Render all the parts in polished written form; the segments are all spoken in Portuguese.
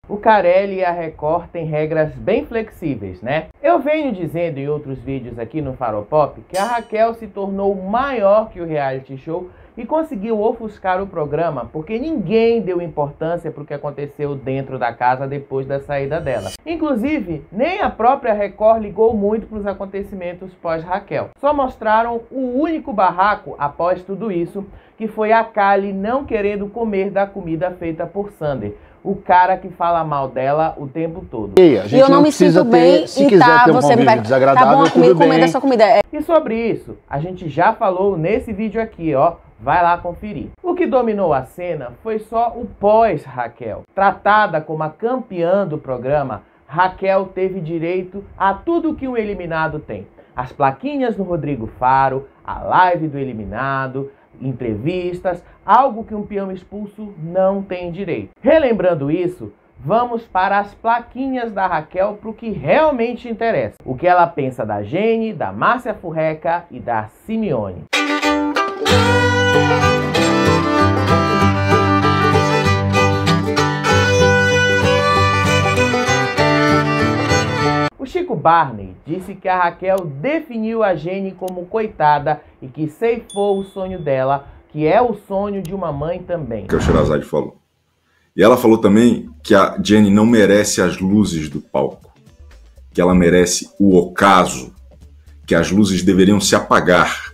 O Carelli e a Record têm regras bem flexíveis, né? Eu venho dizendo em outros vídeos aqui no Faropop que a Raquel se tornou maior que o reality show e conseguiu ofuscar o programa porque ninguém deu importância para o que aconteceu dentro da casa depois da saída dela. Inclusive, nem a própria Record ligou muito para os acontecimentos pós-Raquel. Só mostraram o único barraco após tudo isso, que foi a Kali não querendo comer da comida feita por Sander, o cara que fala mal dela o tempo todo. E eu não me sinto bem se quiser ter um convívio desagradável, tá bom, tudo bem. comendo essa comida. E sobre isso, a gente já falou nesse vídeo aqui, ó. Vai lá conferir. O que dominou a cena foi só o pós-Raquel. Tratada como a campeã do programa, Raquel teve direito a tudo que um eliminado tem. As plaquinhas do Rodrigo Faro, a live do eliminado, entrevistas, algo que um peão expulso não tem direito. Relembrando isso, vamos para as plaquinhas da Raquel para o que realmente interessa. O que ela pensa da Jenny, da Márcia Furreca e da Simeone. O Chico Barney disse que a Raquel definiu a Jenny como coitada e que ceifou o sonho dela, que é o sonho de uma mãe também. Que o Sherazade falou. E ela falou também que a Jenny não merece as luzes do palco, que ela merece o ocaso, que as luzes deveriam se apagar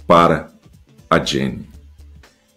para a Jenny.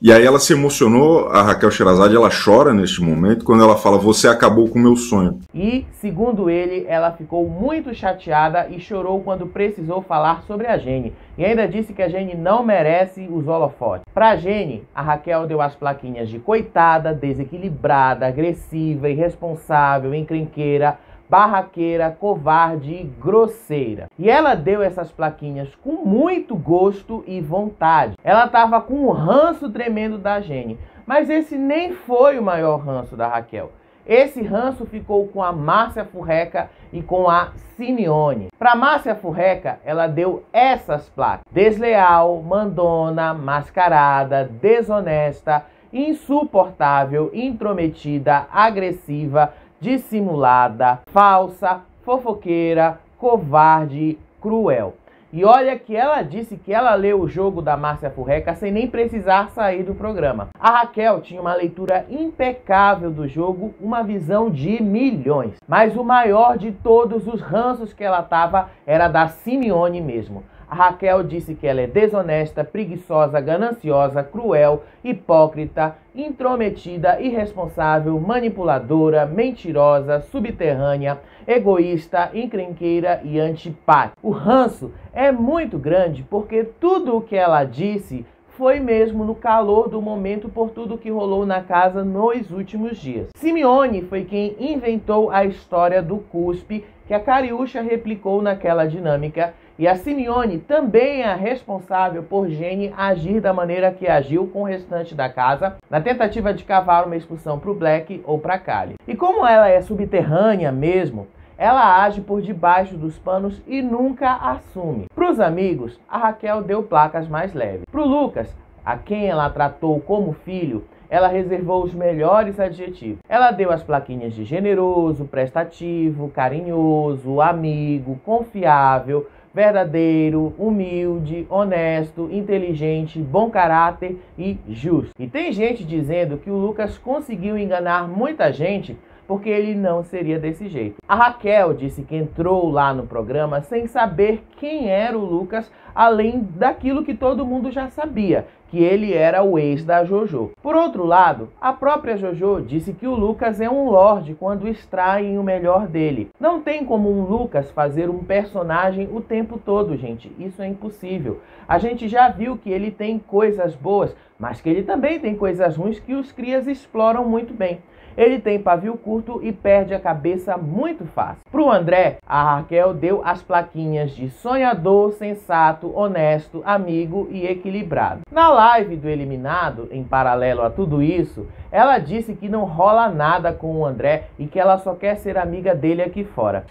E aí ela se emocionou, a Raquel Sherazade, ela chora neste momento quando ela fala: você acabou com o meu sonho. E, segundo ele, ela ficou muito chateada e chorou quando precisou falar sobre a Jenny. E ainda disse que a Jenny não merece os holofotes. Pra Jenny, a Raquel deu as plaquinhas de coitada, desequilibrada, agressiva, irresponsável, encrenqueira, barraqueira, covarde e grosseira. E ela deu essas plaquinhas com muito gosto e vontade. Ela tava com um ranço tremendo da Jenny. Mas esse nem foi o maior ranço da Raquel. Esse ranço ficou com a Márcia Furreca e com a Simeone. Para Márcia Furreca, ela deu essas placas: desleal, mandona, mascarada, desonesta, insuportável, intrometida, agressiva, dissimulada, falsa, fofoqueira, covarde, cruel. E olha que ela disse que ela leu o jogo da Márcia Furreca sem nem precisar sair do programa. A Raquel tinha uma leitura impecável do jogo, uma visão de milhões. Mas o maior de todos os ranços que ela tava era da Simeone mesmo. A Raquel disse que ela é desonesta, preguiçosa, gananciosa, cruel, hipócrita, intrometida, irresponsável, manipuladora, mentirosa, subterrânea, egoísta, encrenqueira e antipática. O ranço é muito grande porque tudo o que ela disse foi mesmo no calor do momento por tudo que rolou na casa nos últimos dias. Simeone foi quem inventou a história do cuspe que a Cariúcha replicou naquela dinâmica, e a Simeone também é a responsável por Jenny agir da maneira que agiu com o restante da casa, na tentativa de cavar uma expulsão para o Black ou para a Kali. E como ela é subterrânea mesmo, ela age por debaixo dos panos e nunca assume. Para os amigos, a Raquel deu placas mais leves. Para o Lucas, a quem ela tratou como filho, ela reservou os melhores adjetivos. Ela deu as plaquinhas de generoso, prestativo, carinhoso, amigo, confiável, verdadeiro, humilde, honesto, inteligente, bom caráter e justo. E tem gente dizendo que o Lucas conseguiu enganar muita gente porque ele não seria desse jeito. A Raquel disse que entrou lá no programa sem saber quem era o Lucas, além daquilo que todo mundo já sabia, que ele era o ex da Jojo. Por outro lado, a própria Jojo disse que o Lucas é um lorde quando extraem o melhor dele. Não tem como um Lucas fazer um personagem o tempo todo, gente. Isso é impossível. A gente já viu que ele tem coisas boas, mas que ele também tem coisas ruins que os crias exploram muito bem. Ele tem pavio curto e perde a cabeça muito fácil. Pro André, a Raquel deu as plaquinhas de sonhador, sensato, honesto, amigo e equilibrado. Na live do eliminado, em paralelo a tudo isso, ela disse que não rola nada com o André e que ela só quer ser amiga dele aqui fora.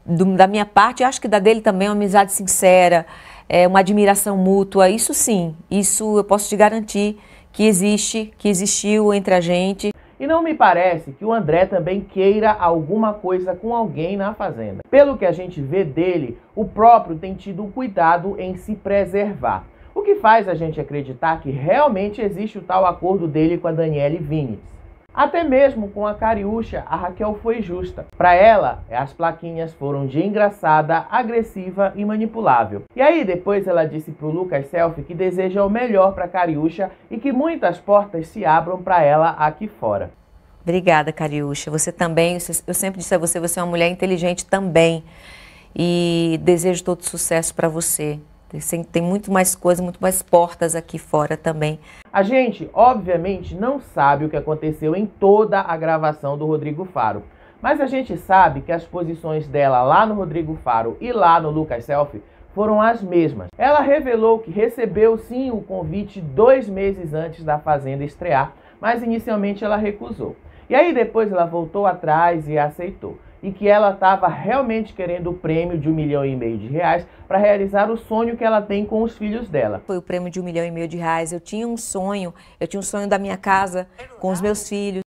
Da minha parte, acho que da dele também é uma amizade sincera, uma admiração mútua. Isso sim, isso eu posso te garantir que existe, que existiu entre a gente. E não me parece que o André também queira alguma coisa com alguém na fazenda. Pelo que a gente vê dele, o próprio tem tido cuidado em se preservar. O que faz a gente acreditar que realmente existe o tal acordo dele com a Daniele Vinitz. Até mesmo com a Cariúcha, a Raquel foi justa. Para ela, as plaquinhas foram de engraçada, agressiva e manipulável. E aí depois ela disse pro Lucas Selfie que deseja o melhor para Cariúcha e que muitas portas se abram para ela aqui fora. Obrigada, Cariúcha. Você também, eu sempre disse a você, você é uma mulher inteligente também. E desejo todo sucesso para você. Tem muito mais coisas, muito mais portas aqui fora também. A gente, obviamente, não sabe o que aconteceu em toda a gravação do Rodrigo Faro. Mas a gente sabe que as posições dela lá no Rodrigo Faro e lá no Lucas Selfie foram as mesmas. Ela revelou que recebeu sim o convite 2 meses antes da Fazenda estrear, mas inicialmente ela recusou. E aí depois ela voltou atrás e aceitou. E que ela estava realmente querendo o prêmio de R$1,5 milhão para realizar o sonho que ela tem com os filhos dela. Foi o prêmio de R$1,5 milhão. Eu tinha um sonho da minha casa com os meus filhos.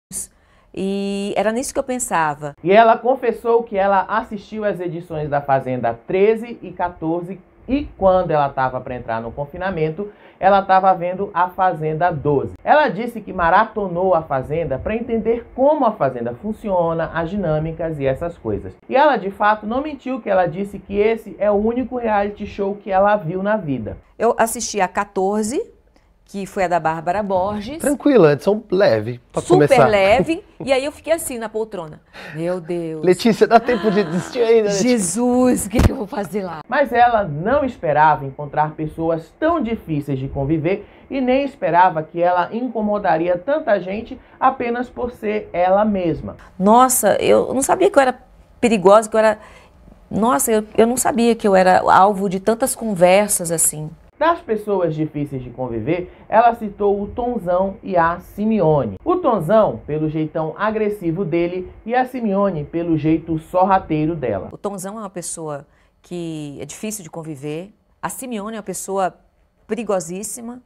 E era nisso que eu pensava. E ela confessou que ela assistiu às edições da Fazenda 13 e 14 e quando ela estava para entrar no confinamento, ela estava vendo a Fazenda 12. Ela disse que maratonou a Fazenda para entender como a Fazenda funciona, as dinâmicas e essas coisas. E ela de fato não mentiu que ela disse que esse é o único reality show que ela viu na vida. Eu assisti a 14, que foi a da Bárbara Borges. Tranquila, edição leve, pra super começar. Super leve, e aí eu fiquei assim na poltrona. Meu Deus. Letícia, dá tempo de desistir ainda, né? Jesus, o que eu vou fazer lá? Mas ela não esperava encontrar pessoas tão difíceis de conviver e nem esperava que ela incomodaria tanta gente apenas por ser ela mesma. Nossa, eu não sabia que eu era perigosa, que eu era... Nossa, eu não sabia que eu era alvo de tantas conversas assim. Das pessoas difíceis de conviver, ela citou o Tonzão e a Simeone. O Tonzão, pelo jeitão agressivo dele, e a Simeone, pelo jeito sorrateiro dela. O Tonzão é uma pessoa que é difícil de conviver. A Simeone é uma pessoa perigosíssima.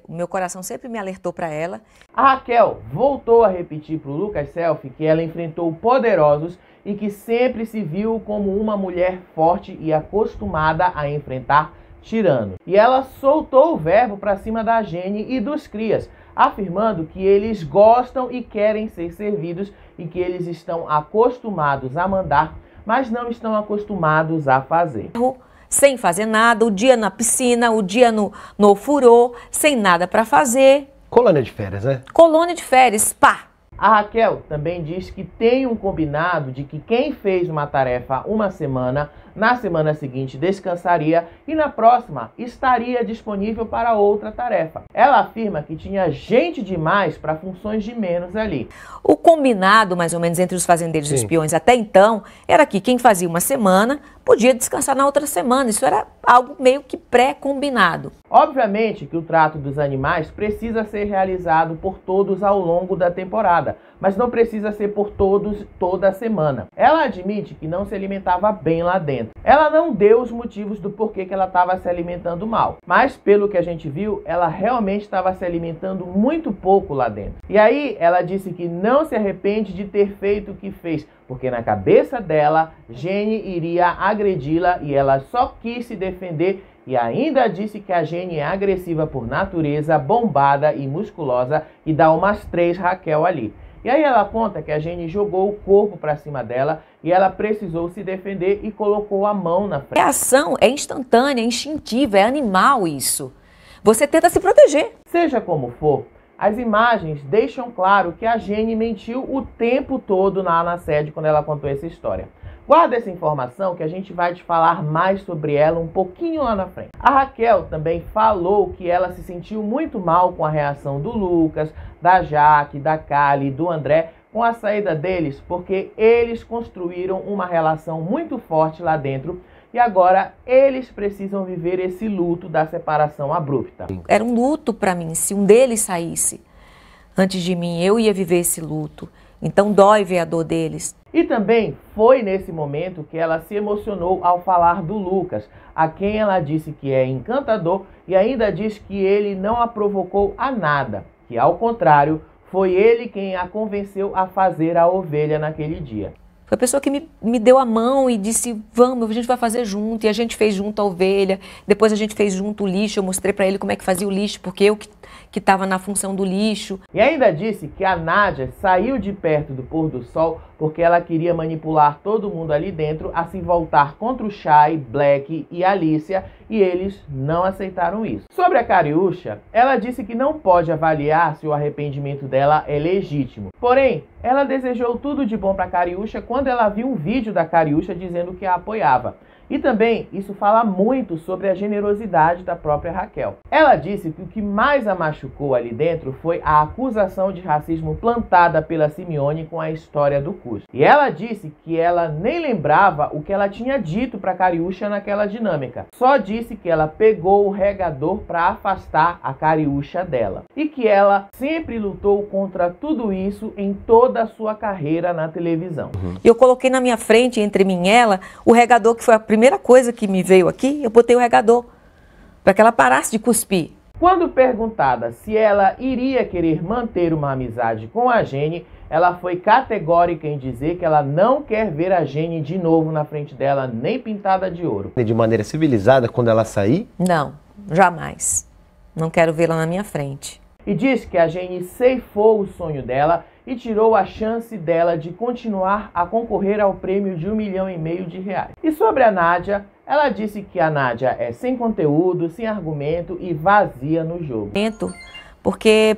O meu coração sempre me alertou para ela. A Raquel voltou a repetir para o Lucas Selfie que ela enfrentou poderosos e que sempre se viu como uma mulher forte e acostumada a enfrentar tirano. E ela soltou o verbo para cima da Jenny e dos crias, afirmando que eles gostam e querem ser servidos e que eles estão acostumados a mandar, mas não estão acostumados a fazer. Sem fazer nada, o dia na piscina, o dia no ofurô, sem nada para fazer. Colônia de férias, né? Colônia de férias, pá! A Raquel também diz que tem um combinado de que quem fez uma tarefa uma semana, na semana seguinte descansaria e na próxima estaria disponível para outra tarefa. Ela afirma que tinha gente demais para funções de menos ali. O combinado, mais ou menos, entre os fazendeiros e os peões até então, era que quem fazia uma semana podia descansar na outra semana. Isso era algo meio que pré-combinado. Obviamente que o trato dos animais precisa ser realizado por todos ao longo da temporada, mas não precisa ser por todos toda a semana. Ela admite que não se alimentava bem lá dentro. Ela não deu os motivos do porquê que ela estava se alimentando mal, mas pelo que a gente viu, ela realmente estava se alimentando muito pouco lá dentro. E aí ela disse que não se arrepende de ter feito o que fez, porque na cabeça dela, Jenny iria agredi-la e ela só quis se defender. E ainda disse que a Jenny é agressiva por natureza, bombada e musculosa e dá umas 3 Raquel ali. E aí ela conta que a Jenny jogou o corpo para cima dela e ela precisou se defender e colocou a mão na frente. A ação é instantânea, é instintiva, é animal isso. Você tenta se proteger. Seja como for, as imagens deixam claro que a Jenny mentiu o tempo todo na sede quando ela contou essa história. Guarda essa informação que a gente vai te falar mais sobre ela um pouquinho lá na frente. A Raquel também falou que ela se sentiu muito mal com a reação do Lucas, da Jaque, da Kali e do André com a saída deles, porque eles construíram uma relação muito forte lá dentro e agora eles precisam viver esse luto da separação abrupta. Era um luto para mim, se um deles saísse antes de mim, eu ia viver esse luto. Então dói ver a dor deles. E também foi nesse momento que ela se emocionou ao falar do Lucas, a quem ela disse que é encantador e ainda diz que ele não a provocou a nada, que ao contrário, foi ele quem a convenceu a fazer a ovelha naquele dia. Foi a pessoa que me deu a mão e disse, vamos, a gente vai fazer junto. E a gente fez junto a ovelha, depois a gente fez junto o lixo. Eu mostrei para ele como é que fazia o lixo, porque eu que estava na função do lixo. E ainda disse que a Nádia saiu de perto do pôr do sol porque ela queria manipular todo mundo ali dentro a se voltar contra o Chay, Black e Alicia, e eles não aceitaram isso. Sobre a Cariúcha, ela disse que não pode avaliar se o arrependimento dela é legítimo. Porém, ela desejou tudo de bom para a Cariúcha quando ela viu um vídeo da Cariúcha dizendo que a apoiava. E também isso fala muito sobre a generosidade da própria Raquel. Ela disse que o que mais a machucou ali dentro foi a acusação de racismo plantada pela Simeone com a história do curso. E ela disse que ela nem lembrava o que ela tinha dito para Cariúcha naquela dinâmica. Só disse que ela pegou o regador para afastar a Cariúcha dela. E que ela sempre lutou contra tudo isso em toda a sua carreira na televisão. Eu coloquei na minha frente, entre mim e ela, o regador, que foi a primeira coisa que me veio aqui. Eu botei o regador para que ela parasse de cuspir. Quando perguntada se ela iria querer manter uma amizade com a Jenny, ela foi categórica em dizer que ela não quer ver a Jenny de novo na frente dela, nem pintada de ouro. De maneira civilizada, quando ela sair? Não, jamais. Não quero vê-la na minha frente. E diz que a Jenny ceifou o sonho dela e tirou a chance dela de continuar a concorrer ao prêmio de R$1,5 milhão. E sobre a Nádia, ela disse que a Nádia é sem conteúdo, sem argumento e vazia no jogo. Porque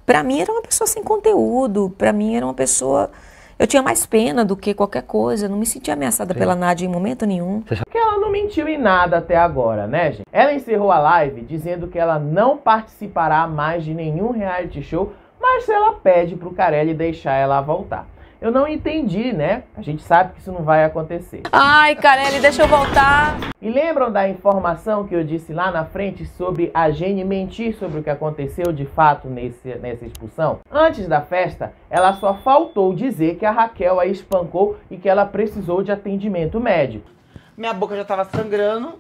pra mim era uma pessoa sem conteúdo, pra mim era uma pessoa... Eu tinha mais pena do que qualquer coisa, não me sentia ameaçada pela Nádia em momento nenhum. Porque ela não mentiu em nada até agora, né, gente? Ela encerrou a live dizendo que ela não participará mais de nenhum reality show, mas ela pede pro Carelli deixar ela voltar. Eu não entendi, né? A gente sabe que isso não vai acontecer. Ai, Carelli, deixa eu voltar. E lembram da informação que eu disse lá na frente sobre a Jenny mentir sobre o que aconteceu de fato nessa expulsão? Antes da festa, ela só faltou dizer que a Raquel a espancou e que ela precisou de atendimento médico. Minha boca já tava sangrando,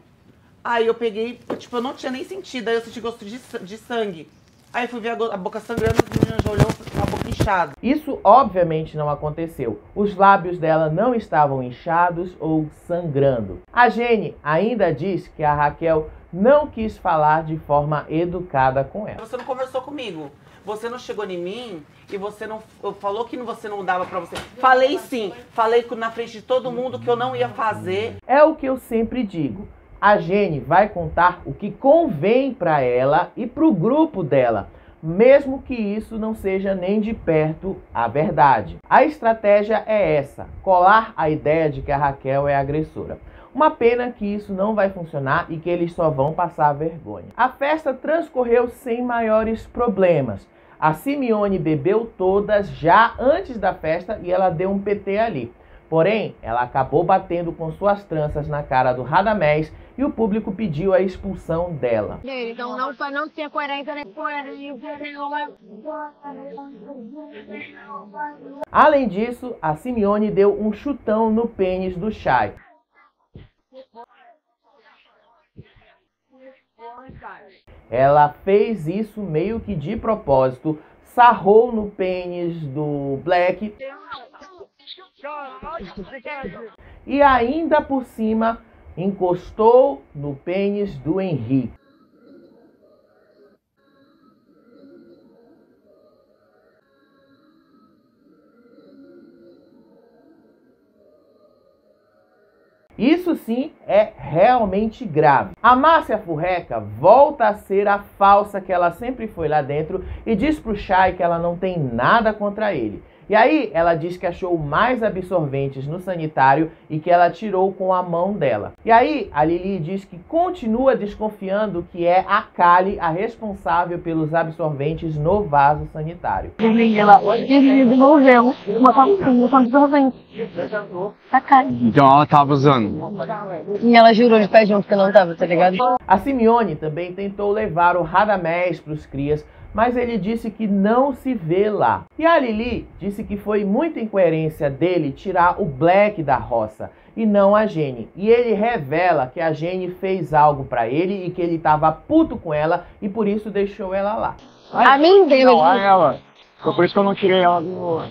aí eu peguei, tipo, eu não tinha nem sentido, aí eu senti gosto de sangue. Aí fui ver a boca sangrando, a menina já olhou com a boca inchada. Isso obviamente não aconteceu. Os lábios dela não estavam inchados ou sangrando. A Jenny ainda diz que a Raquel não quis falar de forma educada com ela. Você não conversou comigo, você não chegou em mim e você não falou que você não dava pra você. Falei sim, falei na frente de todo mundo que eu não ia fazer. É o que eu sempre digo. A Jenny vai contar o que convém para ela e para o grupo dela, mesmo que isso não seja nem de perto a verdade. A estratégia é essa, colar a ideia de que a Raquel é agressora. Uma pena que isso não vai funcionar e que eles só vão passar vergonha. A festa transcorreu sem maiores problemas. A Simeone bebeu todas já antes da festa e ela deu um PT ali. Porém, ela acabou batendo com suas tranças na cara do Radamés e o público pediu a expulsão dela. Então não tinha coerência nem Além disso, a Simeone deu um chutão no pênis do Chay. Ela fez isso meio que de propósito, sarrou no pênis do Black e ainda por cima encostou no pênis do Henrique. Isso sim é realmente grave. A Márcia Furreca volta a ser a falsa que ela sempre foi lá dentro e diz pro Chay que ela não tem nada contra ele. E aí ela diz que achou mais absorventes no sanitário e que ela tirou com a mão dela. E aí a Lili diz que continua desconfiando que é a Kali a responsável pelos absorventes no vaso sanitário. Ela devolveu uma absorvente. A Kali. Então ela tava usando. E ela jurou de pé junto que não tava, tá ligado? A Simeone também tentou levar o Radamés para os crias, mas ele disse que não se vê lá. E a Lili disse que foi muita incoerência dele tirar o Black da roça e não a Jenny. E ele revela que a Jenny fez algo pra ele e que ele tava puto com ela e por isso deixou ela lá. A mim deu. Não, ela. Foi por isso que eu não tirei ela do...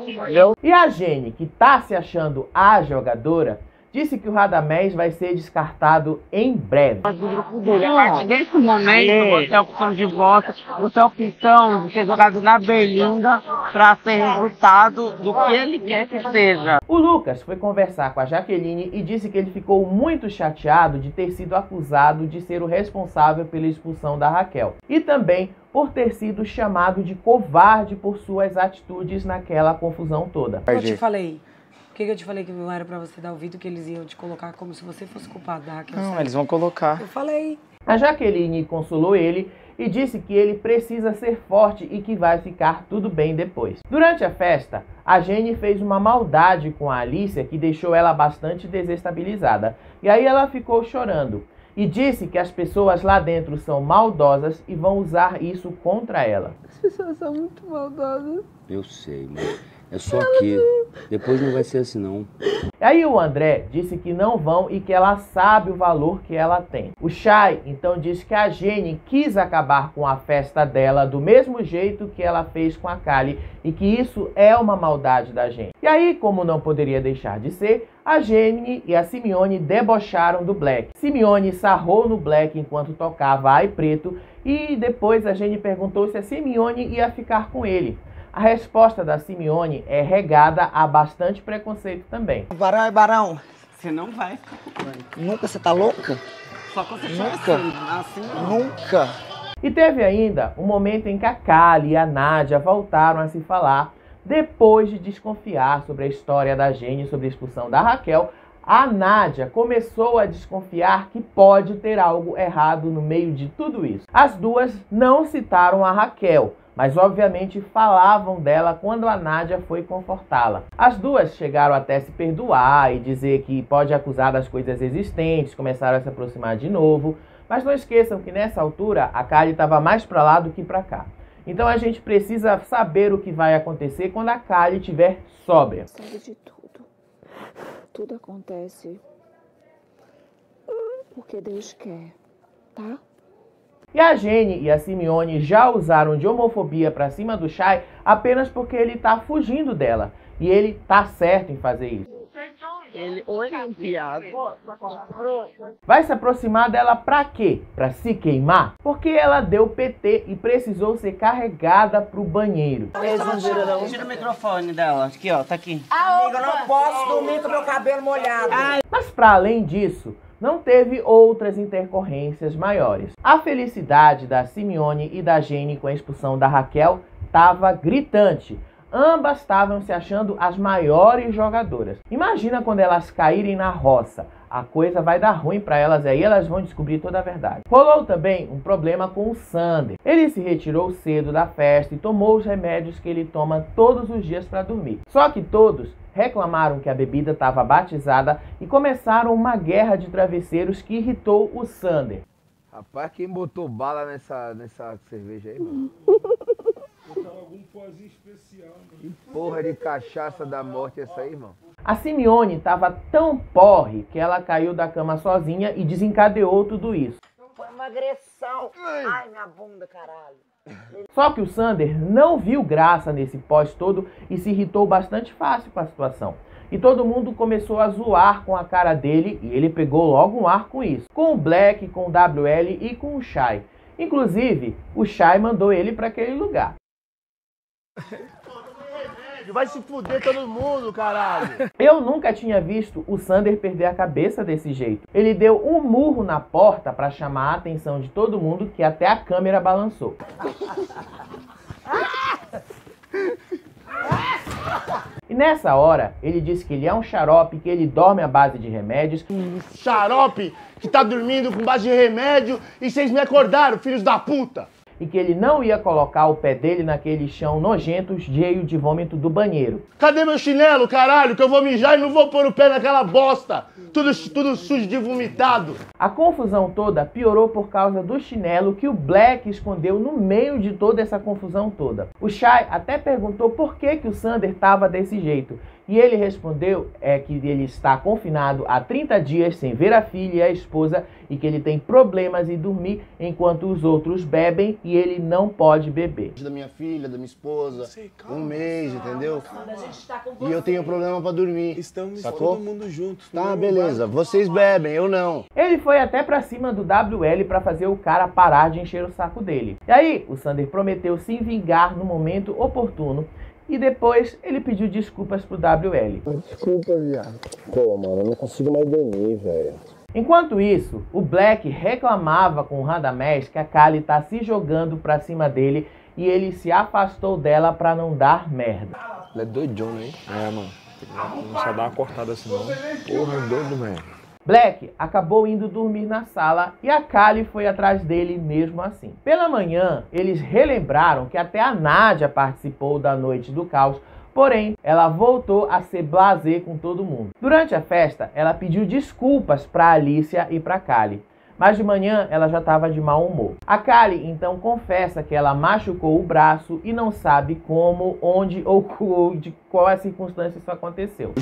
Entendeu? E a Jenny, que tá se achando a jogadora, disse que o Radamés vai ser descartado em breve. A partir desse momento, você é opção de voto, você é opção de ser jogado na berlinda para ser resultado do que ele quer que seja. O Lucas foi conversar com a Jaqueline e disse que ele ficou muito chateado de ter sido acusado de ser o responsável pela expulsão da Raquel. E também por ter sido chamado de covarde por suas atitudes naquela confusão toda. Eu te falei. Por que eu te falei que não era pra você dar ouvido, que eles iam te colocar como se você fosse culpado da Raquel? Não, eles vão colocar. Eu falei. A Jaqueline consolou ele e disse que ele precisa ser forte e que vai ficar tudo bem depois. Durante a festa, a Jenny fez uma maldade com a Alicia que deixou ela bastante desestabilizada. E aí ela ficou chorando e disse que as pessoas lá dentro são maldosas e vão usar isso contra ela. As pessoas são muito maldosas. Eu sei, mas é só aqui. Depois não vai ser assim, não. E aí o André disse que não vão e que ela sabe o valor que ela tem. O Chay então disse que a Jenny quis acabar com a festa dela do mesmo jeito que ela fez com a Kali e que isso é uma maldade da Jenny. E aí, como não poderia deixar de ser, a Jenny e a Simeone debocharam do Black. Simeone sarrou no Black enquanto tocava Ai Preto e depois a Jenny perguntou se a Simeone ia ficar com ele. A resposta da Simeone é regada a bastante preconceito também. Barão é barão. Você não vai ficar com o Black. Nunca, você tá louca? Só quando você Nunca. assim não. Nunca. E teve ainda um momento em que a Kali e a Nádia voltaram a se falar depois de desconfiar sobre a história da Jenny sobre a expulsão da Raquel. A Nádia começou a desconfiar que pode ter algo errado no meio de tudo isso. As duas não citaram a Raquel, mas obviamente falavam dela quando a Nádia foi confortá-la. As duas chegaram até se perdoar e dizer que pode acusar das coisas existentes, começaram a se aproximar de novo, mas não esqueçam que nessa altura a Kali estava mais para lá do que para cá. Então a gente precisa saber o que vai acontecer quando a Kali estiver sóbria. Sabe de tudo. Tudo acontece porque Deus quer, tá? E a Jenny e a Simeone já usaram de homofobia pra cima do Chay apenas porque ele tá fugindo dela. E ele tá certo em fazer isso. Ele Olimpiado. Vai se aproximar dela pra quê? Pra se queimar? Porque ela deu PT e precisou ser carregada pro banheiro. Tira o microfone dela. Aqui, ó, tá aqui. Amiga, eu não posso dormir com meu cabelo molhado. Mas para além disso, não teve outras intercorrências maiores. A felicidade da Simeone e da Jenny com a expulsão da Raquel estava gritante. Ambas estavam se achando as maiores jogadoras. Imagina quando elas caírem na roça. A coisa vai dar ruim para elas e aí elas vão descobrir toda a verdade. Rolou também um problema com o Sander. Ele se retirou cedo da festa e tomou os remédios que ele toma todos os dias para dormir. Só que todos reclamaram que a bebida estava batizada e começaram uma guerra de travesseiros que irritou o Sander. Rapaz, quem botou bala nessa cerveja aí, mano? Algum pozinho especial, mano. Que porra de cachaça da morte é essa aí, irmão? A Simeone estava tão porre que ela caiu da cama sozinha e desencadeou tudo isso. Foi uma agressão. Ai, minha bunda, caralho. Só que o Sander não viu graça nesse pós todo e se irritou bastante fácil com a situação. E todo mundo começou a zoar com a cara dele e ele pegou logo um ar com isso. Com o Black, com o WL e com o Chay. Inclusive, o Chay mandou ele para aquele lugar. Vai se fuder todo mundo, caralho. Eu nunca tinha visto o Sander perder a cabeça desse jeito. Ele deu um murro na porta para chamar a atenção de todo mundo, que até a câmera balançou. E nessa hora, ele disse que ele é um xarope, que ele dorme à base de remédios. Xarope que tá dormindo com base de remédio e vocês me acordaram, filhos da puta. E que ele não ia colocar o pé dele naquele chão nojento, cheio de vômito do banheiro. Cadê meu chinelo, caralho? Que eu vou mijar e não vou pôr o pé naquela bosta. Tudo sujo de vomitado. A confusão toda piorou por causa do chinelo que o Black escondeu no meio de toda essa confusão toda. O Chay até perguntou por que o Sander estava desse jeito. E ele respondeu que ele está confinado há 30 dias sem ver a filha e a esposa e que ele tem problemas em dormir enquanto os outros bebem e ele não pode beber. Da minha filha, da minha esposa, um mês, entendeu? E eu tenho problema pra dormir. Estamos sacou? todo mundo junto. Tá, beleza. Vocês bebem, eu não. Ele foi até pra cima do WL pra fazer o cara parar de encher o saco dele. E aí, o Sander prometeu se vingar no momento oportuno. E depois ele pediu desculpas pro WL. Desculpa, viado. Pô, mano, eu não consigo mais dormir, velho. Enquanto isso, o Black reclamava com o Radamés que a Kali tá se jogando pra cima dele e ele se afastou dela pra não dar merda. Ele é doidão, hein? É, mano. Não só dá uma cortada assim, não. Porra, é doido, velho. Black acabou indo dormir na sala e a Kali foi atrás dele mesmo assim. Pela manhã, eles relembraram que até a Nádia participou da Noite do Caos, porém, ela voltou a ser blasé com todo mundo. Durante a festa, ela pediu desculpas para Alicia e para Kali, mas de manhã ela já estava de mau humor. A Kali então confessa que ela machucou o braço e não sabe como, onde ou de qual a circunstância isso aconteceu.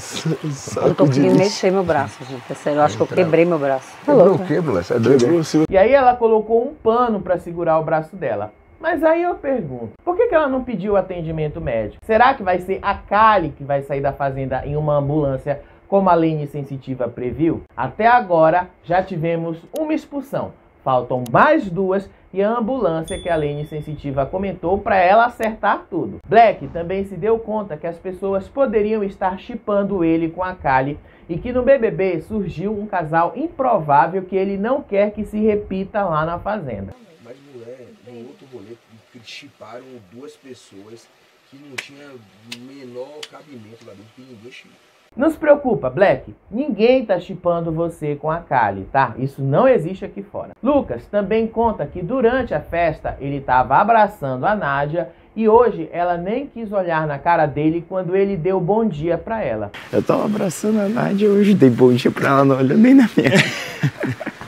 Eu tô conseguindo mexer meu braço, gente. É sério, eu acho que eu quebrei meu braço. Quebrou o quê, moleque? É doido. E aí ela colocou um pano para segurar o braço dela. Mas aí eu pergunto, por que ela não pediu atendimento médico? Será que vai ser a Kali que vai sair da fazenda em uma ambulância como a Lene Sensitiva previu? Até agora já tivemos uma expulsão. Faltam mais 2 e a ambulância que a Lene Sensitiva comentou para ela acertar tudo. Black também se deu conta que as pessoas poderiam estar shippando ele com a Kali e que no BBB surgiu um casal improvável que ele não quer que se repita lá na fazenda. Mas, mulher, no outro rolê, shipparam 2 pessoas que não tinha menor cabimento lá dentro, que ninguém shippa. Não se preocupa, Black. Ninguém tá shippando você com a Kali, tá? Isso não existe aqui fora. Lucas também conta que durante a festa ele tava abraçando a Nádia e hoje ela nem quis olhar na cara dele quando ele deu bom dia pra ela. Eu tava abraçando a Nádia hoje, dei bom dia pra ela, não olhou nem na minha.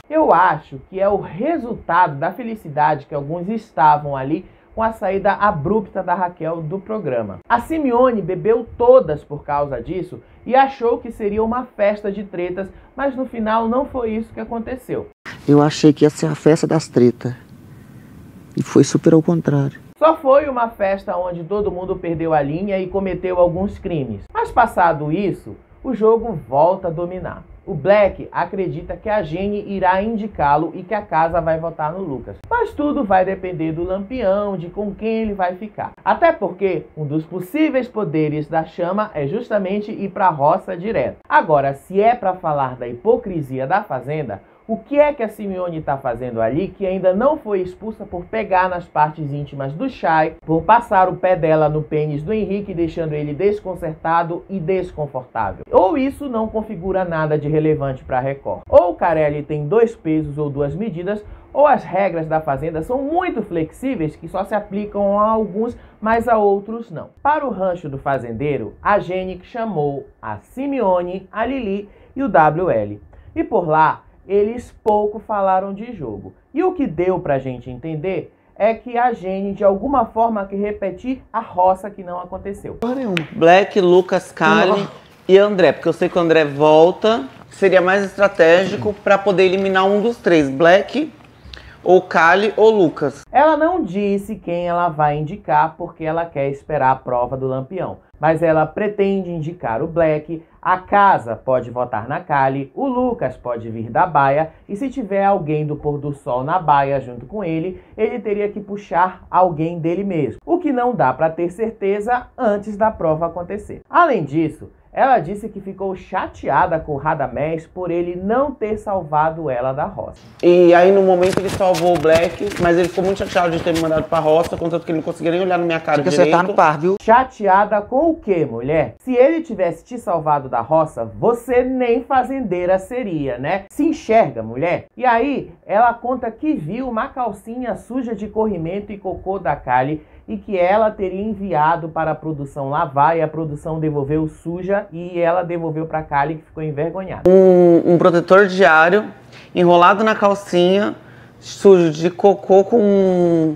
Eu acho que é o resultado da felicidade que alguns estavam ali com a saída abrupta da Raquel do programa. A Simeone bebeu todas por causa disso e achou que seria uma festa de tretas, mas no final não foi isso que aconteceu. Eu achei que ia ser a festa das tretas e foi super ao contrário. Só foi uma festa onde todo mundo perdeu a linha e cometeu alguns crimes. Mas passado isso, o jogo volta a dominar. O Black acredita que a Jenny irá indicá-lo e que a casa vai votar no Lucas. Mas tudo vai depender do Lampião, de com quem ele vai ficar. Até porque um dos possíveis poderes da chama é justamente ir para a roça direto. Agora, se é para falar da hipocrisia da Fazenda, o que é que a Simeone está fazendo ali que ainda não foi expulsa por pegar nas partes íntimas do Chay, por passar o pé dela no pênis do Henrique, deixando ele desconcertado e desconfortável? Ou isso não configura nada de relevante para a Record? Ou o Carelli tem 2 pesos ou 2 medidas, ou as regras da Fazenda são muito flexíveis que só se aplicam a alguns, mas a outros não. Para o rancho do fazendeiro, a Jenny chamou a Simeone, a Lili e o WL. E por lá, eles pouco falaram de jogo. E o que deu pra gente entender é que a Jenny, de alguma forma, quer repetir a roça que não aconteceu. Black, Lucas, Kali e André. Porque eu sei que o André volta. Seria mais estratégico pra poder eliminar um dos 3. Black, ou Kali, ou Lucas. Ela não disse quem ela vai indicar porque ela quer esperar a prova do Lampião. Mas ela pretende indicar o Black, a casa pode votar na Kali, o Lucas pode vir da baia e se tiver alguém do pôr do sol na baia junto com ele, ele teria que puxar alguém dele mesmo. O que não dá para ter certeza antes da prova acontecer. Além disso, ela disse que ficou chateada com o Radamés por ele não ter salvado ela da roça. E aí no momento ele salvou o Black, mas ele ficou muito chateado de ter me mandado pra roça, contanto que ele não conseguia nem olhar na minha cara direito. Você tá no par, viu? Chateada com o quê, mulher? Se ele tivesse te salvado da roça, você nem fazendeira seria, né? Se enxerga, mulher. E aí, ela conta que viu uma calcinha suja de corrimento e cocô da Kali e que ela teria enviado para a produção lavar e a produção devolveu suja e ela devolveu para Kali, que ficou envergonhada. Um protetor diário enrolado na calcinha, sujo de cocô com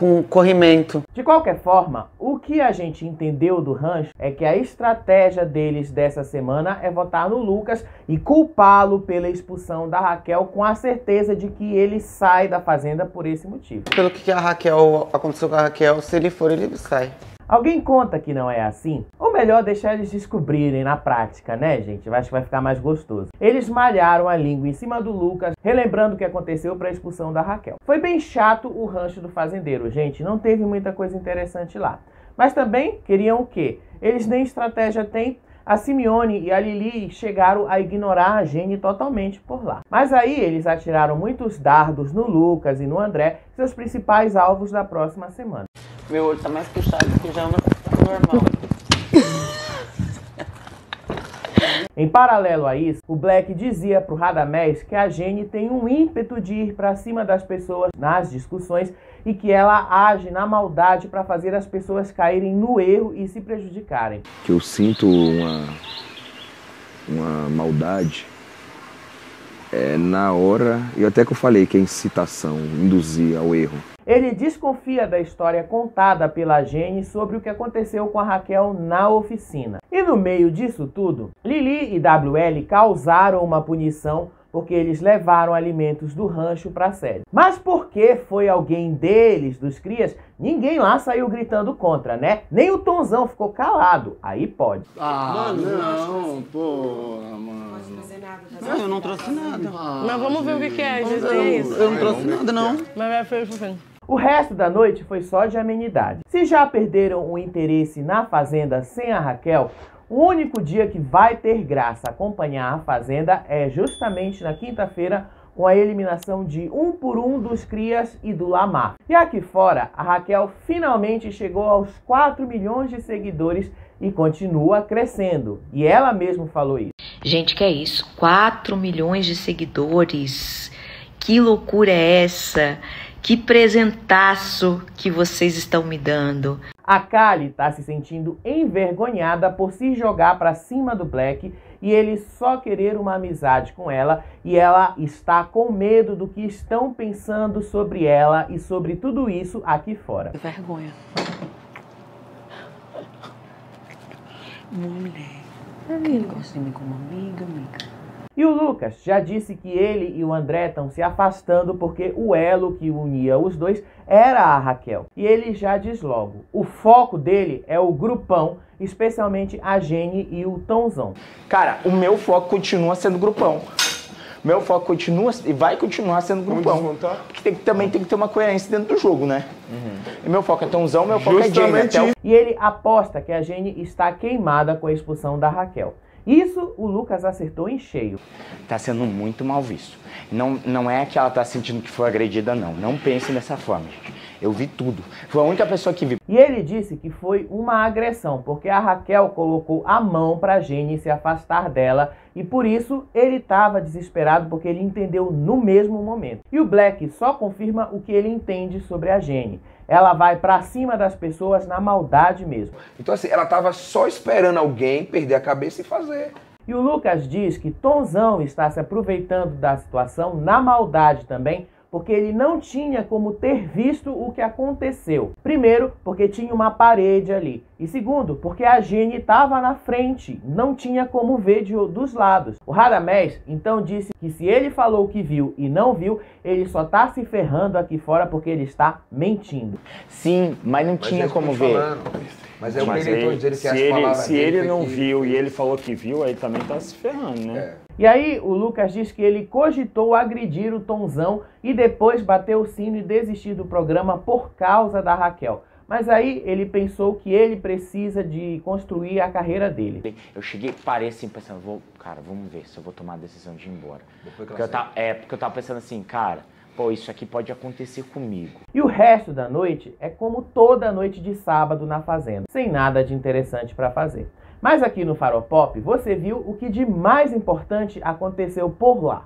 com corrimento. De qualquer forma, o que a gente entendeu do rancho é que a estratégia deles dessa semana é votar no Lucas e culpá-lo pela expulsão da Raquel, com a certeza de que ele sai da fazenda por esse motivo. Pelo que a Raquel aconteceu com a Raquel, se ele for, ele sai. Alguém conta que não é assim? Ou melhor, deixar eles descobrirem na prática, né, gente? Eu acho que vai ficar mais gostoso. Eles malharam a língua em cima do Lucas, relembrando o que aconteceu para a expulsão da Raquel. Foi bem chato o rancho do fazendeiro, gente. Não teve muita coisa interessante lá. Mas também queriam o quê? Eles nem estratégia têm. A Simeone e a Lili chegaram a ignorar a Jenny totalmente por lá. Mas aí eles atiraram muitos dardos no Lucas e no André, seus principais alvos da próxima semana. Meu olho tá mais puxado que já é normal. Em paralelo a isso, o Black dizia pro Radamés que a Jenny tem um ímpeto de ir para cima das pessoas nas discussões e que ela age na maldade para fazer as pessoas caírem no erro e se prejudicarem. Que eu sinto uma maldade na hora, e até que eu falei que é incitação, induzir ao erro. Ele desconfia da história contada pela Jenny sobre o que aconteceu com a Raquel na oficina. E no meio disso tudo, Lili e WL causaram uma punição porque eles levaram alimentos do rancho para a sede. Mas porque foi alguém deles, dos crias, ninguém lá saiu gritando contra, né? Nem o Tonzão ficou calado. Aí pode. Ah, não, porra, mano. Não, eu não trouxe nada. Mas vamos ver o que é, gente. É isso. Eu não trouxe nada, não. Mas foi assim. O resto da noite foi só de amenidade. Se já perderam o interesse na Fazenda sem a Raquel, o único dia que vai ter graça acompanhar a Fazenda é justamente na quinta-feira, com a eliminação de um por um dos crias e do Lamar. E aqui fora, a Raquel finalmente chegou aos 4 milhões de seguidores e continua crescendo. E ela mesma falou isso. Gente, que é isso? 4 milhões de seguidores. Que loucura é essa? Que presentaço que vocês estão me dando. A Kali tá se sentindo envergonhada por se jogar pra cima do Black e ele só querer uma amizade com ela, e ela está com medo do que estão pensando sobre ela e sobre tudo isso aqui fora. Vergonha. Mulher. Ele gosta de mim como amiga. E o Lucas já disse que ele e o André estão se afastando porque o elo que unia os dois era a Raquel. E ele já diz logo, o foco dele é o grupão, especialmente a Jenny e o Tonzão. Cara, o meu foco continua sendo grupão. Meu foco continua e vai continuar sendo grupão. Porque também tem que ter uma coerência dentro do jogo, né? E meu foco é Tonzão, meu foco é Jenny. E ele aposta que a Jenny está queimada com a expulsão da Raquel. Isso o Lucas acertou em cheio. Tá sendo muito mal visto. Não é que ela tá sentindo que foi agredida, não. Não pense dessa forma, gente. Eu vi tudo. Foi a única pessoa que viu. E ele disse que foi uma agressão, porque a Raquel colocou a mão pra Jenny se afastar dela e por isso ele estava desesperado, porque ele entendeu no mesmo momento. E o Black só confirma o que ele entende sobre a Jenny. Ela vai pra cima das pessoas na maldade mesmo. Então assim, ela tava só esperando alguém perder a cabeça e fazer. E o Lucas diz que Tonzão está se aproveitando da situação na maldade também, porque ele não tinha como ter visto o que aconteceu. Primeiro, porque tinha uma parede ali. E segundo, porque a Jenny estava na frente, não tinha como ver dos lados. O Radamés então disse que se ele falou que viu e não viu, ele só está se ferrando aqui fora porque ele está mentindo. Sim, mas não tinha como ver. Mas é o que ele dizer que as palavras se ele não viu e ele falou que viu, aí também tá se ferrando, né? E aí o Lucas diz que ele cogitou agredir o Tonzão e depois bateu o sino e desistir do programa por causa da Raquel. Mas aí ele pensou que ele precisa de construir a carreira dele. Eu cheguei, parei assim pensando, cara, vamos ver se eu vou tomar a decisão de ir embora. Porque eu tava pensando assim, cara, pô, isso aqui pode acontecer comigo. E o resto da noite é como toda noite de sábado na Fazenda, sem nada de interessante para fazer. Mas aqui no Faropop você viu o que de mais importante aconteceu por lá.